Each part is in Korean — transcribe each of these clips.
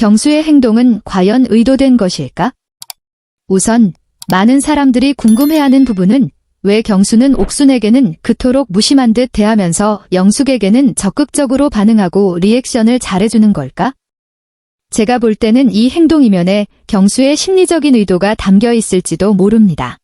경수의 행동은 과연 의도된 것일까? 우선 많은 사람들이 궁금해하는 부분은 왜 경수는 옥순에게는 그토록 무심한 듯 대하면서 영숙에게는 적극적으로 반응하고 리액션을 잘해주는 걸까? 제가 볼 때는 이 행동 이면에 경수의 심리적인 의도가 담겨 있을지도 모릅니다.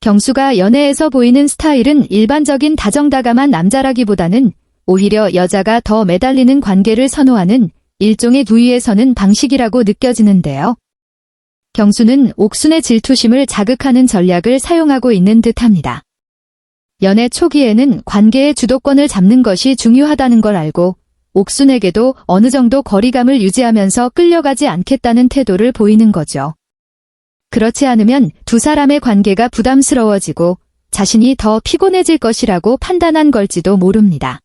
경수가 연애에서 보이는 스타일은 일반적인 다정다감한 남자라기보다는 오히려 여자가 더 매달리는 관계를 선호하는 일종의 부위에 서는 방식이라고 느껴지는데요. 경수는 옥순의 질투심을 자극하는 전략을 사용하고 있는 듯합니다. 연애 초기에는 관계의 주도권을 잡는 것이 중요하다는 걸 알고 옥순에게도 어느 정도 거리감을 유지하면서 끌려가지 않겠다는 태도를 보이는 거죠. 그렇지 않으면 두 사람의 관계가 부담스러워지고 자신이 더 피곤해질 것이라고 판단한 걸지도 모릅니다.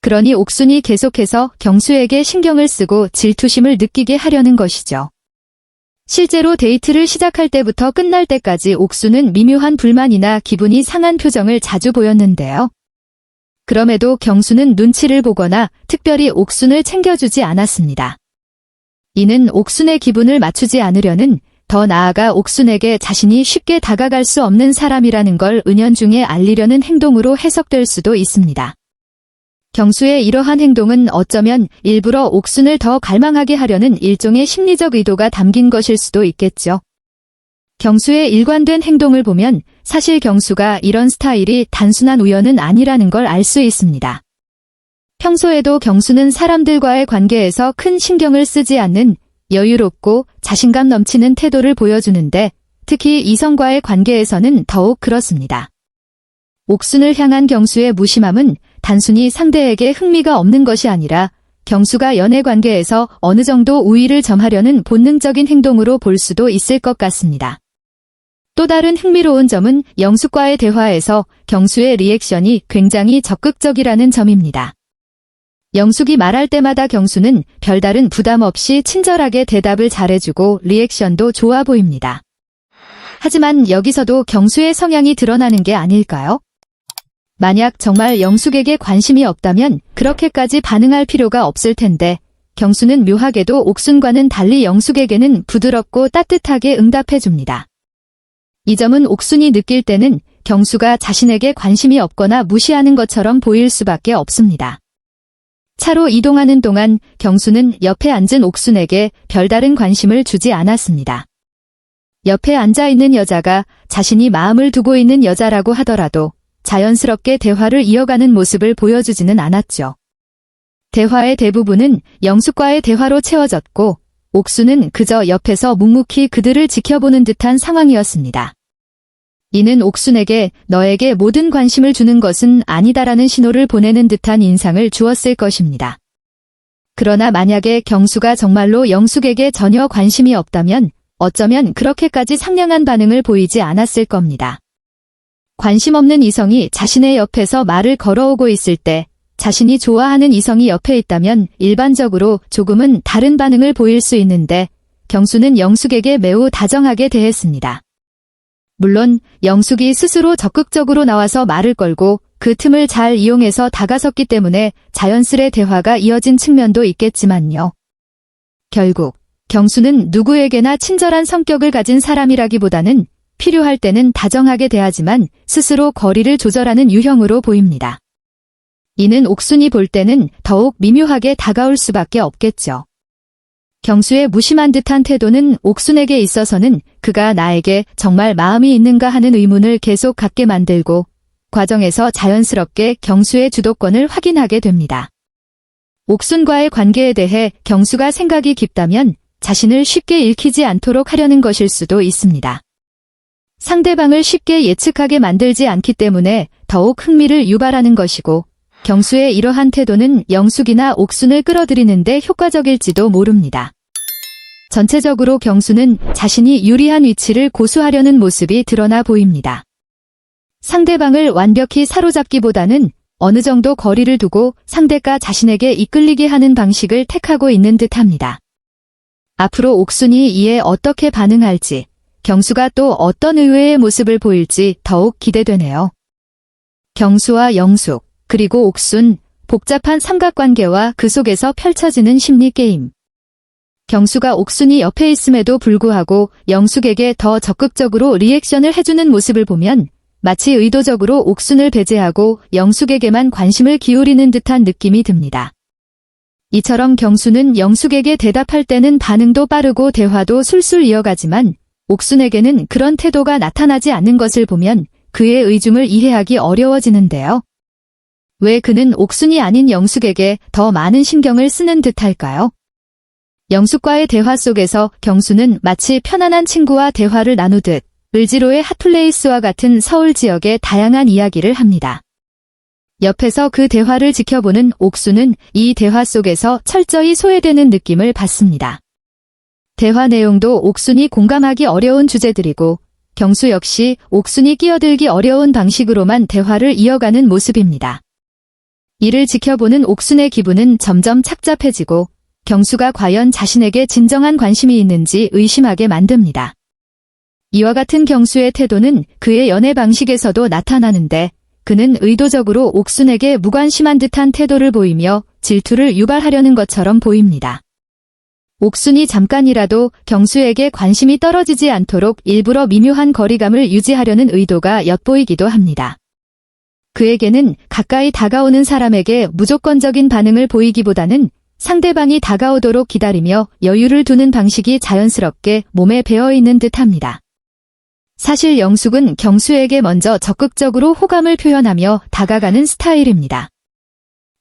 그러니 옥순이 계속해서 경수에게 신경을 쓰고 질투심을 느끼게 하려는 것이죠. 실제로 데이트를 시작할 때부터 끝날 때까지 옥순은 미묘한 불만이나 기분이 상한 표정을 자주 보였는데요. 그럼에도 경수는 눈치를 보거나 특별히 옥순을 챙겨주지 않았습니다. 이는 옥순의 기분을 맞추지 않으려는, 더 나아가 옥순에게 자신이 쉽게 다가갈 수 없는 사람이라는 걸 은연중에 알리려는 행동으로 해석될 수도 있습니다. 경수의 이러한 행동은 어쩌면 일부러 옥순을 더 갈망하게 하려는 일종의 심리적 의도가 담긴 것일 수도 있겠죠. 경수의 일관된 행동을 보면 사실 경수가 이런 스타일이 단순한 우연은 아니라는 걸 알 수 있습니다. 평소에도 경수는 사람들과의 관계에서 큰 신경을 쓰지 않는 여유롭고 자신감 넘치는 태도를 보여주는데 특히 이성과의 관계에서는 더욱 그렇습니다. 옥순을 향한 경수의 무심함은 단순히 상대에게 흥미가 없는 것이 아니라 경수가 연애 관계에서 어느 정도 우위를 점하려는 본능적인 행동으로 볼 수도 있을 것 같습니다. 또 다른 흥미로운 점은 영숙과의 대화에서 경수의 리액션이 굉장히 적극적이라는 점입니다. 영숙이 말할 때마다 경수는 별다른 부담 없이 친절하게 대답을 잘해주고 리액션도 좋아 보입니다. 하지만 여기서도 경수의 성향이 드러나는 게 아닐까요? 만약 정말 영숙에게 관심이 없다면 그렇게까지 반응할 필요가 없을 텐데 경수는 묘하게도 옥순과는 달리 영숙에게는 부드럽고 따뜻하게 응답해줍니다. 이 점은 옥순이 느낄 때는 경수가 자신에게 관심이 없거나 무시하는 것처럼 보일 수밖에 없습니다. 차로 이동하는 동안 경수는 옆에 앉은 옥순에게 별다른 관심을 주지 않았습니다. 옆에 앉아있는 여자가 자신이 마음을 두고 있는 여자라고 하더라도 자연스럽게 대화를 이어가는 모습을 보여주지는 않았죠. 대화의 대부분은 영숙과의 대화로 채워졌고 옥순은 그저 옆에서 묵묵히 그들을 지켜보는 듯한 상황이었습니다. 이는 옥순에게 너에게 모든 관심을 주는 것은 아니다라는 신호를 보내는 듯한 인상을 주었을 것입니다. 그러나 만약에 경수가 정말로 영숙에게 전혀 관심이 없다면 어쩌면 그렇게까지 상냥한 반응을 보이지 않았을 겁니다. 관심 없는 이성이 자신의 옆에서 말을 걸어오고 있을 때 자신이 좋아하는 이성이 옆에 있다면 일반적으로 조금은 다른 반응을 보일 수 있는데 경수는 영숙에게 매우 다정하게 대했습니다. 물론 영숙이 스스로 적극적으로 나와서 말을 걸고 그 틈을 잘 이용해서 다가섰기 때문에 자연스레 대화가 이어진 측면도 있겠지만요. 결국 경수는 누구에게나 친절한 성격을 가진 사람이라기보다는 필요할 때는 다정하게 대하지만 스스로 거리를 조절하는 유형으로 보입니다. 이는 옥순이 볼 때는 더욱 미묘하게 다가올 수밖에 없겠죠. 경수의 무심한 듯한 태도는 옥순에게 있어서는 그가 나에게 정말 마음이 있는가 하는 의문을 계속 갖게 만들고 과정에서 자연스럽게 경수의 주도권을 확인하게 됩니다. 옥순과의 관계에 대해 경수가 생각이 깊다면 자신을 쉽게 읽히지 않도록 하려는 것일 수도 있습니다. 상대방을 쉽게 예측하게 만들지 않기 때문에 더욱 흥미를 유발하는 것이고 경수의 이러한 태도는 영숙이나 옥순을 끌어들이는데 효과적일지도 모릅니다. 전체적으로 경수는 자신이 유리한 위치를 고수하려는 모습이 드러나 보입니다. 상대방을 완벽히 사로잡기보다는 어느 정도 거리를 두고 상대가 자신에게 이끌리게 하는 방식을 택하고 있는 듯합니다. 앞으로 옥순이 이에 어떻게 반응할지, 경수가 또 어떤 의외의 모습을 보일지 더욱 기대되네요. 경수와 영숙, 그리고 옥순, 복잡한 삼각관계와 그 속에서 펼쳐지는 심리게임. 경수가 옥순이 옆에 있음에도 불구하고 영숙에게 더 적극적으로 리액션을 해주는 모습을 보면 마치 의도적으로 옥순을 배제하고 영숙에게만 관심을 기울이는 듯한 느낌이 듭니다. 이처럼 경수는 영숙에게 대답할 때는 반응도 빠르고 대화도 술술 이어가지만 옥순에게는 그런 태도가 나타나지 않는 것을 보면 그의 의중을 이해하기 어려워지는데요. 왜 그는 옥순이 아닌 영숙에게 더 많은 신경을 쓰는 듯할까요? 영숙과의 대화 속에서 경수는 마치 편안한 친구와 대화를 나누듯 을지로의 핫플레이스와 같은 서울 지역의 다양한 이야기를 합니다. 옆에서 그 대화를 지켜보는 옥수는 이 대화 속에서 철저히 소외되는 느낌을 받습니다. 대화 내용도 옥순이 공감하기 어려운 주제들이고 경수 역시 옥순이 끼어들기 어려운 방식으로만 대화를 이어가는 모습입니다. 이를 지켜보는 옥순의 기분은 점점 착잡해지고 경수가 과연 자신에게 진정한 관심이 있는지 의심하게 만듭니다. 이와 같은 경수의 태도는 그의 연애 방식에서도 나타나는데 그는 의도적으로 옥순에게 무관심한 듯한 태도를 보이며 질투를 유발하려는 것처럼 보입니다. 옥순이 잠깐이라도 경수에게 관심이 떨어지지 않도록 일부러 미묘한 거리감을 유지하려는 의도가 엿보이기도 합니다. 그에게는 가까이 다가오는 사람에게 무조건적인 반응을 보이기보다는 상대방이 다가오도록 기다리며 여유를 두는 방식이 자연스럽게 몸에 배어있는 듯합니다. 사실 영숙은 경수에게 먼저 적극적으로 호감을 표현하며 다가가는 스타일입니다.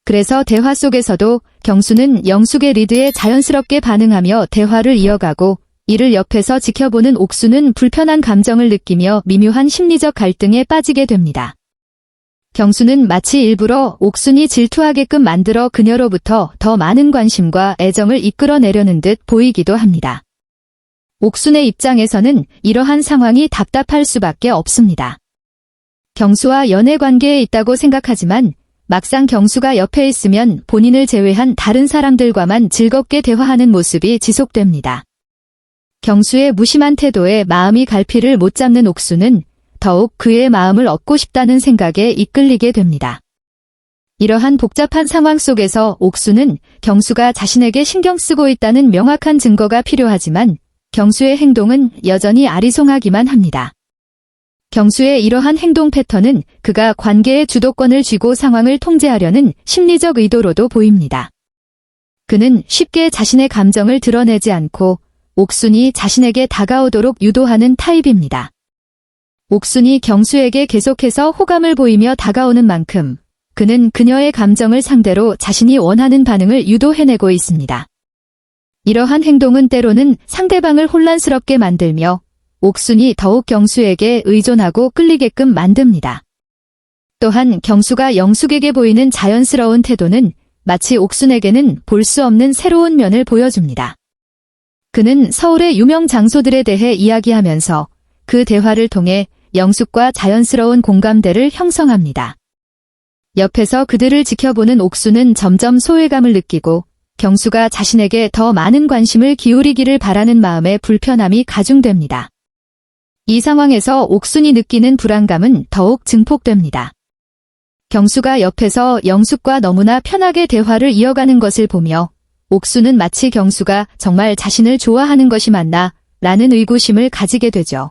그래서 대화 속에서도 경수는 영숙의 리드에 자연스럽게 반응하며 대화를 이어가고 이를 옆에서 지켜보는 옥수는 불편한 감정을 느끼며 미묘한 심리적 갈등에 빠지게 됩니다. 경수는 마치 일부러 옥순이 질투하게끔 만들어 그녀로부터 더 많은 관심과 애정을 이끌어내려는 듯 보이기도 합니다. 옥순의 입장에서는 이러한 상황이 답답할 수밖에 없습니다. 경수와 연애 관계에 있다고 생각하지만 막상 경수가 옆에 있으면 본인을 제외한 다른 사람들과만 즐겁게 대화하는 모습이 지속됩니다. 경수의 무심한 태도에 마음이 갈피를 못 잡는 옥수는 더욱 그의 마음을 얻고 싶다는 생각에 이끌리게 됩니다. 이러한 복잡한 상황 속에서 옥수는 경수가 자신에게 신경 쓰고 있다는 명확한 증거가 필요하지만 경수의 행동은 여전히 아리송하기만 합니다. 경수의 이러한 행동 패턴은 그가 관계의 주도권을 쥐고 상황을 통제하려는 심리적 의도로도 보입니다. 그는 쉽게 자신의 감정을 드러내지 않고 옥순이 자신에게 다가오도록 유도하는 타입입니다. 옥순이 경수에게 계속해서 호감을 보이며 다가오는 만큼 그는 그녀의 감정을 상대로 자신이 원하는 반응을 유도해내고 있습니다. 이러한 행동은 때로는 상대방을 혼란스럽게 만들며 옥순이 더욱 경수에게 의존하고 끌리게끔 만듭니다. 또한 경수가 영숙에게 보이는 자연스러운 태도는 마치 옥순에게는 볼 수 없는 새로운 면을 보여줍니다. 그는 서울의 유명 장소들에 대해 이야기하면서 그 대화를 통해 영숙과 자연스러운 공감대를 형성합니다. 옆에서 그들을 지켜보는 옥수는 점점 소외감을 느끼고 경수가 자신에게 더 많은 관심을 기울이기를 바라는 마음에 불편함이 가중됩니다. 이 상황에서 옥순이 느끼는 불안감은 더욱 증폭됩니다. 경수가 옆에서 영숙과 너무나 편하게 대화를 이어가는 것을 보며 옥수는 마치 경수가 정말 자신을 좋아하는 것이 맞나 라는 의구심을 가지게 되죠.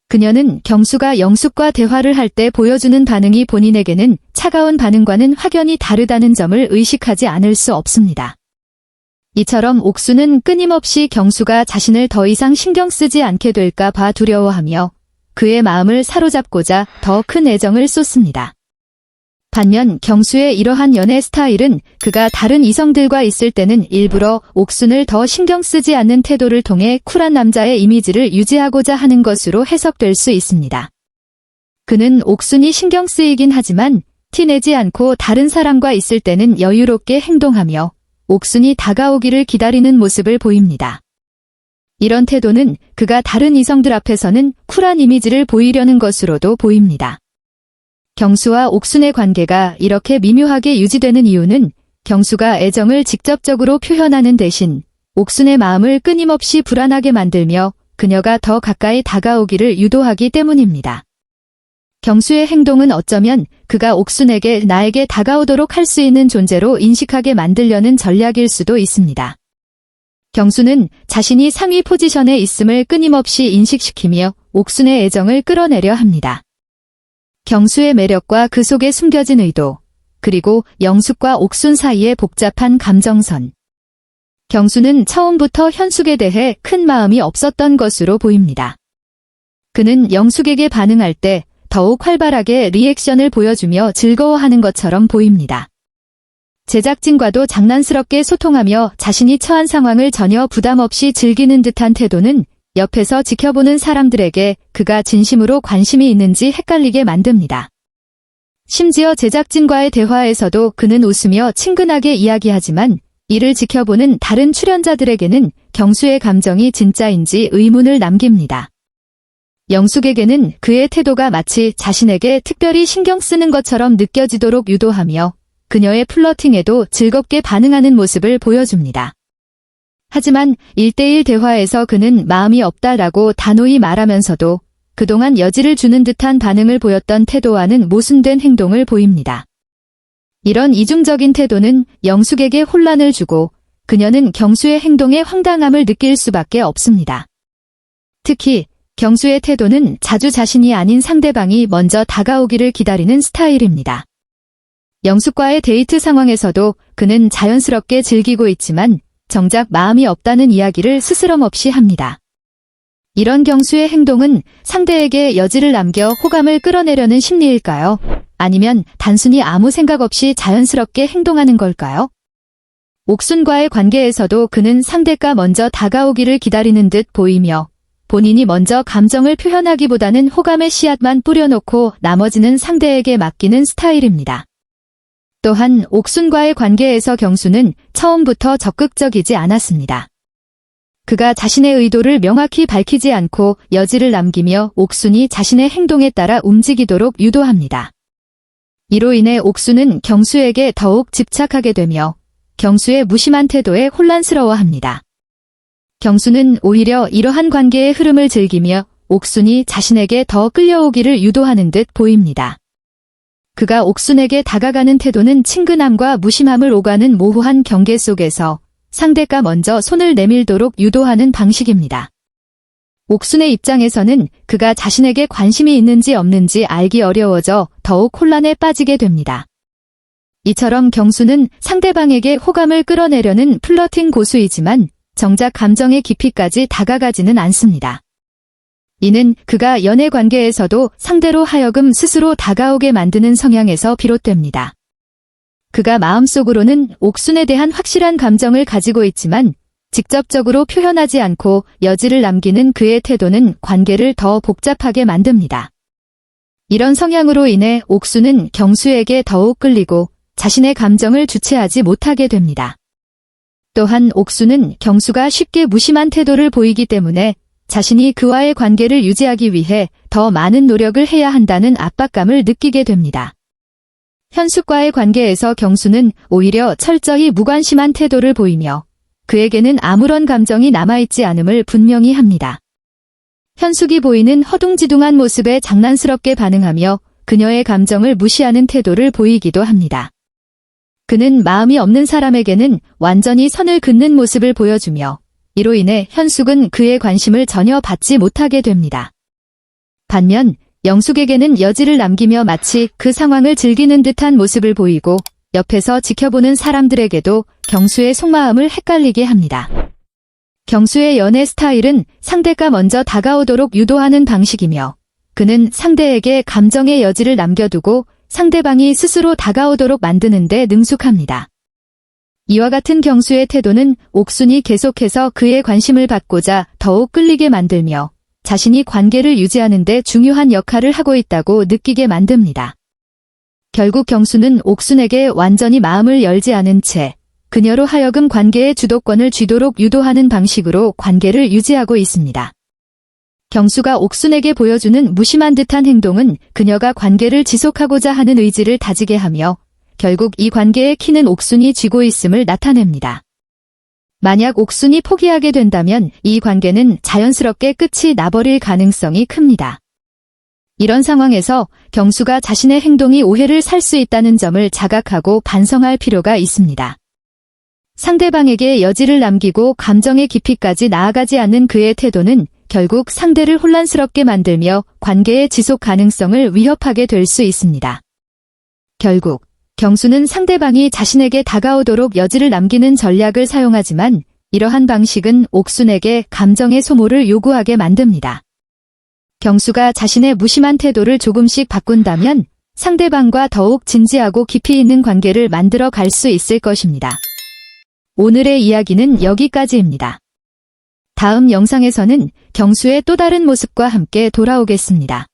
그녀는 경수가 영숙과 대화를 할 때 보여주는 반응이 본인에게는 차가운 반응과는 확연히 다르다는 점을 의식하지 않을 수 없습니다. 이처럼 옥수는 끊임없이 경수가 자신을 더 이상 신경 쓰지 않게 될까 봐 두려워하며 그의 마음을 사로잡고자 더 큰 애정을 쏟습니다. 반면 경수의 이러한 연애 스타일은 그가 다른 이성들과 있을 때는 일부러 옥순을 더 신경 쓰지 않는 태도를 통해 쿨한 남자의 이미지를 유지하고자 하는 것으로 해석될 수 있습니다. 그는 옥순이 신경 쓰이긴 하지만 티내지 않고 다른 사람과 있을 때는 여유롭게 행동하며 옥순이 다가오기를 기다리는 모습을 보입니다. 이런 태도는 그가 다른 이성들 앞에서는 쿨한 이미지를 보이려는 것으로도 보입니다. 경수와 옥순의 관계가 이렇게 미묘하게 유지되는 이유는 경수가 애정을 직접적으로 표현하는 대신 옥순의 마음을 끊임없이 불안하게 만들며 그녀가 더 가까이 다가오기를 유도하기 때문입니다. 경수의 행동은 어쩌면 그가 옥순에게 나에게 다가오도록 할 수 있는 존재로 인식하게 만들려는 전략일 수도 있습니다. 경수는 자신이 상위 포지션에 있음을 끊임없이 인식시키며 옥순의 애정을 끌어내려 합니다. 경수의 매력과 그 속에 숨겨진 의도, 그리고 영숙과 옥순 사이의 복잡한 감정선. 경수는 처음부터 현숙에 대해 큰 마음이 없었던 것으로 보입니다. 그는 영숙에게 반응할 때 더욱 활발하게 리액션을 보여주며 즐거워하는 것처럼 보입니다. 제작진과도 장난스럽게 소통하며 자신이 처한 상황을 전혀 부담 없이 즐기는 듯한 태도는 옆에서 지켜보는 사람들에게 그가 진심으로 관심이 있는지 헷갈리게 만듭니다. 심지어 제작진과의 대화에서도 그는 웃으며 친근하게 이야기하지만 이를 지켜보는 다른 출연자들에게는 경수의 감정이 진짜인지 의문을 남깁니다. 영숙에게는 그의 태도가 마치 자신에게 특별히 신경 쓰는 것처럼 느껴지도록 유도하며 그녀의 플러팅에도 즐겁게 반응하는 모습을 보여줍니다. 하지만 1대1 대화에서 그는 마음이 없다라고 단호히 말하면서도 그동안 여지를 주는 듯한 반응을 보였던 태도와는 모순된 행동을 보입니다. 이런 이중적인 태도는 영숙에게 혼란을 주고 그녀는 경수의 행동에 황당함을 느낄 수밖에 없습니다. 특히 경수의 태도는 자주 자신이 아닌 상대방이 먼저 다가오기를 기다리는 스타일입니다. 영숙과의 데이트 상황에서도 그는 자연스럽게 즐기고 있지만 정작 마음이 없다는 이야기를 스스럼없이 합니다. 이런 경수의 행동은 상대에게 여지를 남겨 호감을 끌어내려는 심리일까요? 아니면 단순히 아무 생각 없이 자연스럽게 행동하는 걸까요? 옥순과의 관계에서도 그는 상대가 먼저 다가오기를 기다리는 듯 보이며 본인이 먼저 감정을 표현하기보다는 호감의 씨앗만 뿌려놓고 나머지는 상대에게 맡기는 스타일입니다. 또한 옥순과의 관계에서 경수는 처음부터 적극적이지 않았습니다. 그가 자신의 의도를 명확히 밝히지 않고 여지를 남기며 옥순이 자신의 행동에 따라 움직이도록 유도합니다. 이로 인해 옥순은 경수에게 더욱 집착하게 되며 경수의 무심한 태도에 혼란스러워합니다. 경수는 오히려 이러한 관계의 흐름을 즐기며 옥순이 자신에게 더 끌려오기를 유도하는 듯 보입니다. 그가 옥순에게 다가가는 태도는 친근함과 무심함을 오가는 모호한 경계 속에서 상대가 먼저 손을 내밀도록 유도하는 방식입니다. 옥순의 입장에서는 그가 자신에게 관심이 있는지 없는지 알기 어려워져 더욱 혼란에 빠지게 됩니다. 이처럼 경수는 상대방에게 호감을 끌어내려는 플러팅 고수이지만 정작 감정의 깊이까지 다가가지는 않습니다. 이는 그가 연애 관계에서도 상대로 하여금 스스로 다가오게 만드는 성향에서 비롯됩니다. 그가 마음속으로는 옥순에 대한 확실한 감정을 가지고 있지만 직접적으로 표현하지 않고 여지를 남기는 그의 태도는 관계를 더 복잡하게 만듭니다. 이런 성향으로 인해 옥순은 경수에게 더욱 끌리고 자신의 감정을 주체하지 못하게 됩니다. 또한 옥수는 경수가 쉽게 무심한 태도를 보이기 때문에 자신이 그와의 관계를 유지하기 위해 더 많은 노력을 해야 한다는 압박감을 느끼게 됩니다. 현숙과의 관계에서 경수는 오히려 철저히 무관심한 태도를 보이며 그에게는 아무런 감정이 남아있지 않음을 분명히 합니다. 현숙이 보이는 허둥지둥한 모습에 장난스럽게 반응하며 그녀의 감정을 무시하는 태도를 보이기도 합니다. 그는 마음이 없는 사람에게는 완전히 선을 긋는 모습을 보여주며 이로 인해 현숙은 그의 관심을 전혀 받지 못하게 됩니다. 반면 영숙에게는 여지를 남기며 마치 그 상황을 즐기는 듯한 모습을 보이고 옆에서 지켜보는 사람들에게도 경수의 속마음을 헷갈리게 합니다. 경수의 연애 스타일은 상대가 먼저 다가오도록 유도하는 방식이며 그는 상대에게 감정의 여지를 남겨두고 상대방이 스스로 다가오도록 만드는 데 능숙합니다. 이와 같은 경수의 태도는 옥순이 계속해서 그의 관심을 받고자 더욱 끌리게 만들며 자신이 관계를 유지하는 데 중요한 역할을 하고 있다고 느끼게 만듭니다. 결국 경수는 옥순에게 완전히 마음을 열지 않은 채 그녀로 하여금 관계의 주도권을 쥐도록 유도하는 방식으로 관계를 유지하고 있습니다. 경수가 옥순에게 보여주는 무심한 듯한 행동은 그녀가 관계를 지속하고자 하는 의지를 다지게 하며 결국 이 관계의 키는 옥순이 쥐고 있음을 나타냅니다. 만약 옥순이 포기하게 된다면 이 관계는 자연스럽게 끝이 나버릴 가능성이 큽니다. 이런 상황에서 경수가 자신의 행동이 오해를 살 수 있다는 점을 자각하고 반성할 필요가 있습니다. 상대방에게 여지를 남기고 감정의 깊이까지 나아가지 않는 그의 태도는 결국 상대를 혼란스럽게 만들며 관계의 지속 가능성을 위협하게 될 수 있습니다. 결국 경수는 상대방이 자신에게 다가오도록 여지를 남기는 전략을 사용하지만 이러한 방식은 옥순에게 감정의 소모를 요구하게 만듭니다. 경수가 자신의 무심한 태도를 조금씩 바꾼다면 상대방과 더욱 진지하고 깊이 있는 관계를 만들어 갈 수 있을 것입니다. 오늘의 이야기는 여기까지입니다. 다음 영상에서는 경수의 또 다른 모습과 함께 돌아오겠습니다.